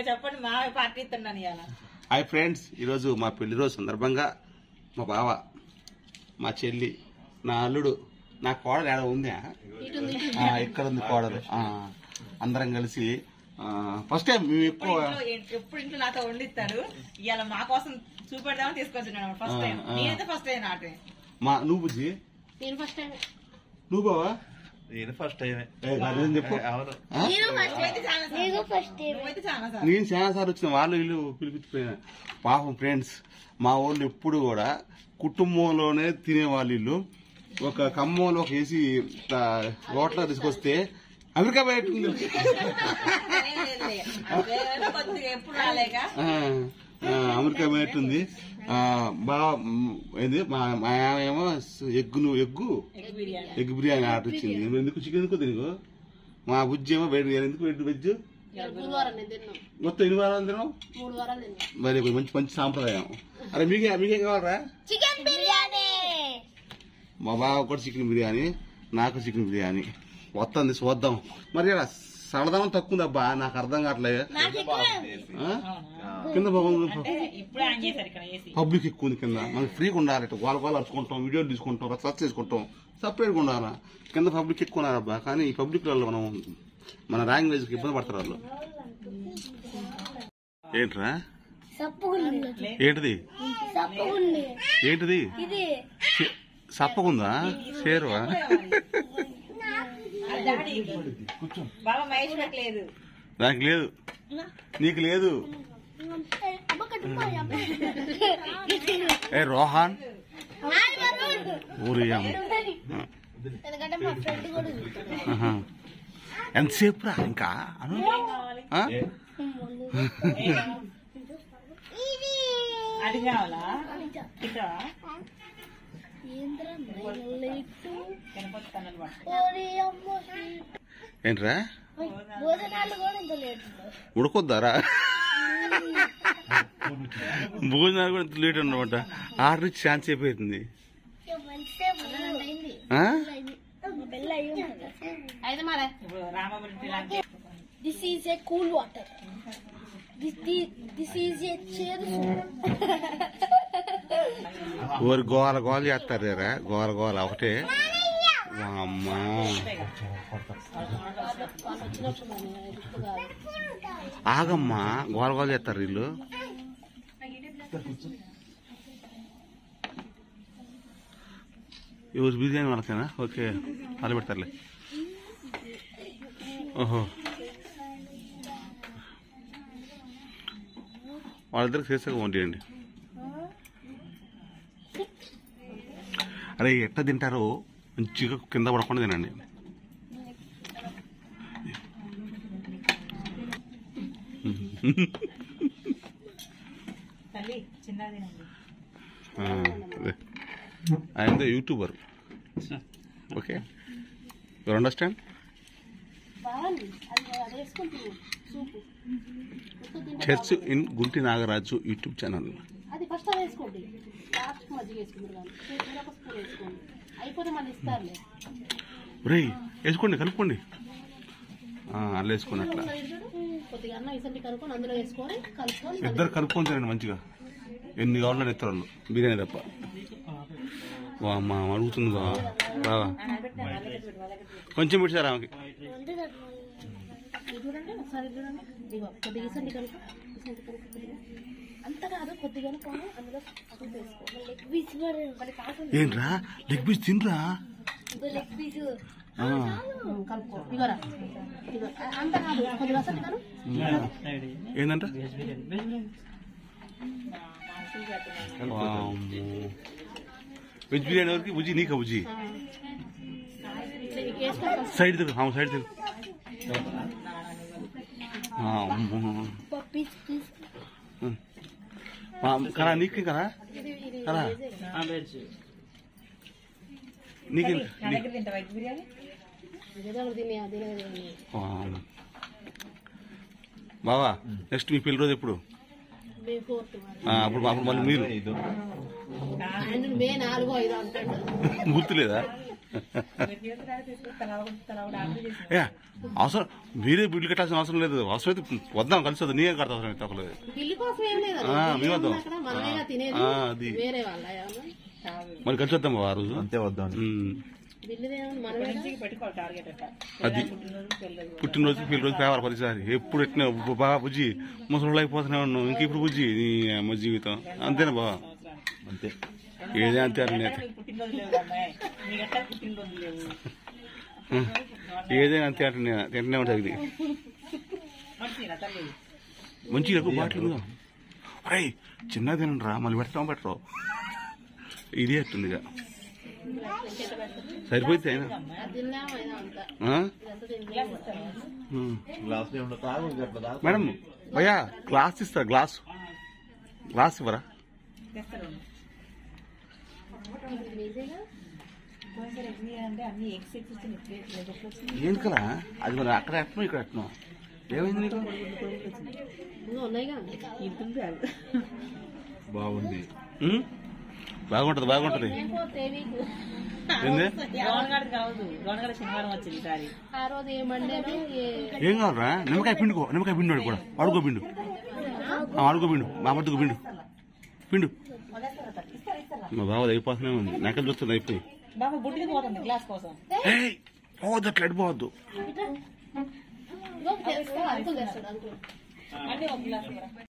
చెప్పండి మా పార్టీ ఇస్తున్నాను ఇవాళ. హాయ్ ఫ్రెండ్స్, ఈరోజు మా పెళ్లి రోజు సందర్భంగా మా బావ, మా చెల్లి, నా అల్లుడు, నా కోడలు ఏడ ఉందా, ఇక్కడ ఉంది కోడలు, అందరం కలిసి ఫస్ట్ టైం మేము ఎక్కువ ఎప్పుడు ఇంట్లో నాతో వండిస్తాడు. ఇవాళ మా కోసం చూపెడదామని తీసుకొచ్చున్నాడు. ఫస్ట్ టైం నేనైతే ఫస్ట్ టైం నాటే. నువ్వు బుజ్జి, నేను ఫస్ట్ టైం. నువ్వు బావా? నేను ఫస్ట్ టైం. చెప్పు. నేను చాలా సార్లు వచ్చిన, వాళ్ళు వీళ్ళు పిలిపించిపోయినా. పాపం ఫ్రెండ్స్, మా వాళ్ళు ఎప్పుడు కూడా కుటుంబంలోనే తినేవాళ్ళు. వీళ్ళు ఒక ఖమ్మంలో ఒక ఏసీ హోటల్ తీసుకొస్తే అమెరికా బయట ఎప్పుడు రాలేక అమెరికా బయట ఉంది. బాగా ఏంది, మా ఏమో ఎగ్ బిర్యానీ ఆర్డర్ ఇచ్చింది. ఎందుకు చికెన్ ఎందుకు తినకు? మా బుజ్జి ఏమో బయట ఎందుకు వెజ్ మొత్తం 8 వారాలు తిన్నావు. మరి మంచి మంచి సాంప్రదాయం. అరే మీకేం కావాలరా? చికెన్ బిర్యానీ. మా బావ కూడా చికెన్ బిర్యానీ, నాకు చికెన్ బిర్యానీ వస్తుంది. చూద్దాం. మరి సరదానం తక్కువ ఉందబ్బా, నాకు అర్థం కావట్లేదు. కింద పబ్లిక్ ఎక్కువ ఉంది. కింద మనకి ఫ్రీగా ఉండాలి. గోల అరుచుకుంటాం, వీడియోలు తీసుకుంటాం, సర్చ్ చేసుకుంటాం, సపరేట్గా ఉండాలా. కింద పబ్లిక్ ఎక్కువ ఉన్నారబ్బా. కానీ ఈ పబ్లిక్ వల్ల మనం మన లాంగ్వేజ్కి ఇబ్బంది పడతారు వాళ్ళు. ఏంట్రా? ఏంటిది ఏంటిది? సప్పకుందా? షేర్వా? నాకు లేదు, నీకు లేదు. ఏ రోహన్ ఎంతసేపు రా ఇంకా? అది కావాలా? ఏంట్రా? ఉడకొద్దారా? భోజనాలు కూడా ఇంత లేట్ అన్నమాట. ఆర్డర్ ఇచ్చి ఛాన్స్ అయిపోతుంది. This is a cool water. This is a cheers. ఊరు గోల చేస్తారా? గోల ఒకటే. అమ్మా ఆగమ్మా, గోల చేస్తారు వీళ్ళు. ఎవరు బిర్యానీ వాళ్ళకేనా? ఓకే, వాళ్ళు పెడతారులే. ఓహో, వాళ్ళిద్దరికి చేసాక వండియండి. అరే ఎట్లా తింటారో మంచిగా కింద పడకుండా తినండి. I'm the YouTuber. Okay, you understand? Church in Gunti Nagaraju YouTube channel. అది ఫస్ట్ వేసుకోండి, లాస్ట్ మజ్జిగ వేసుకుంటారు. అయిపోతే మళ్ళీ ఇస్తారులే. రే వేసుకోండి, కలుపుకోండి. అలా వేసుకోండి. అట్లా కొద్దిగా అన్నం ఇసంటి కలుపుకొని అందులో వేసుకొని కలుపుకొని ఇద్దరు కలుపుకొని తినండి మంచిగా. ఎన్ని కావాలని ఎత్తారు బిర్యానీ తప్ప. అమ్మా అడుగుతుంది బాగా. కొంచెం పెట్టారా ఆమెకి? చూడండి ఒకసారి చూడండి. కొద్దిగా ఇసంటి కలుపు, ఇసంటి కలుపు అంత కాదు, కొద్దిగా అందులో ఏంట్రా లెగ్ పీస్ తినరా? కలుపుకో. ఇగోరా, అంత కాదు, కొద్దిగా ఇసంటి కలుపు. ఏంటంట? వెజ్ బిర్యానీ వరకు బుజ్జి, నీకా బుజ్జి? సైడ్ తిరుగు, సైడ్ తిరుగు. కరా నీకు కదా? కరా నీకు బావా. నెక్స్ట్ మీ పెళ్లి రోజు ఎప్పుడు? అప్పుడు మళ్ళీ మీరు గుర్తులేదా? ఏ అవసరం మీరే బిల్లు కట్టాల్సిన అవసరం లేదు. అవసరం అయితే వద్దాం కలిసి వద్దాం. నీకే కట్ట అవసరం అయితే ఒకలేదు. బిల్లు కోసం ఏం లేదు, మేము వద్దాం. మనమేగా తినేది, అది వేరే వాళ్ళ మరి కలిసి వద్దాం ఆ రోజు. అంతే వద్దాం. బిల్లు మనమే పెట్టుకోవాలి టార్గెట్ అట్లా. అది పుట్టినరోజు పెళ్లిరోజు పేపర్ పరిసారి ఎప్పుడు ఎట్టినా బాగా బుజ్జి ముసలు అయిపోతూనే ఉన్నావు. ఇంక ఇప్పుడు బుజ్జి నీ అమ్మ జీవితం అంతేనా బావ? అంతే. ఏదే అంతే అని పుట్టినరోజు లేవు అమ్మాయి, నీకు ఎట్లా పుట్టినరోజు లేవు. ఏదైనా అంతే అంటే తింటనే ఉంటుంది. మంచిగా తల్లి మంచిగా ఎక్కువ బాటిల్ అరే చిన్నది తినండిరా, మళ్ళీ పెట్టడం పెట్టరు. ఇది ఎట్టుంది ఇక సరిపోతే అయినా మేడం భయ్యా గ్లాస్ ఇస్తారా? గ్లాస్ ఇవ్వరా? ఏంటి కదా అది మరి అక్కడ ఎట్టను ఇక్కడ ఎట్టను ఏమైంది నీకు? బాగుంది. బాగుంటది బాగుంటది. ఏంది శనివారం వచ్చింది ఈసారి. ఆ రోజు ఏమండేనో ఏం కావాలరా? నిమ్మకాయ పిండుకో, నిమ్మకాయ పిండు కూడా అడుగో పిండు, అడుగో పిండు, మా మట్టుకు పిండు పిండు. మా బావది అయిపోతూనే ఉంది, నాకెళ్ళి చూస్తుంది అయిపోయి. బాబు బుడ్డికి పోతుంది క్లాస్ కోసం. పోవద్దు అట్లా అడిపోవద్దు. అంకుల్ తెస్తాడు. అంటే ఒక గ్లాస్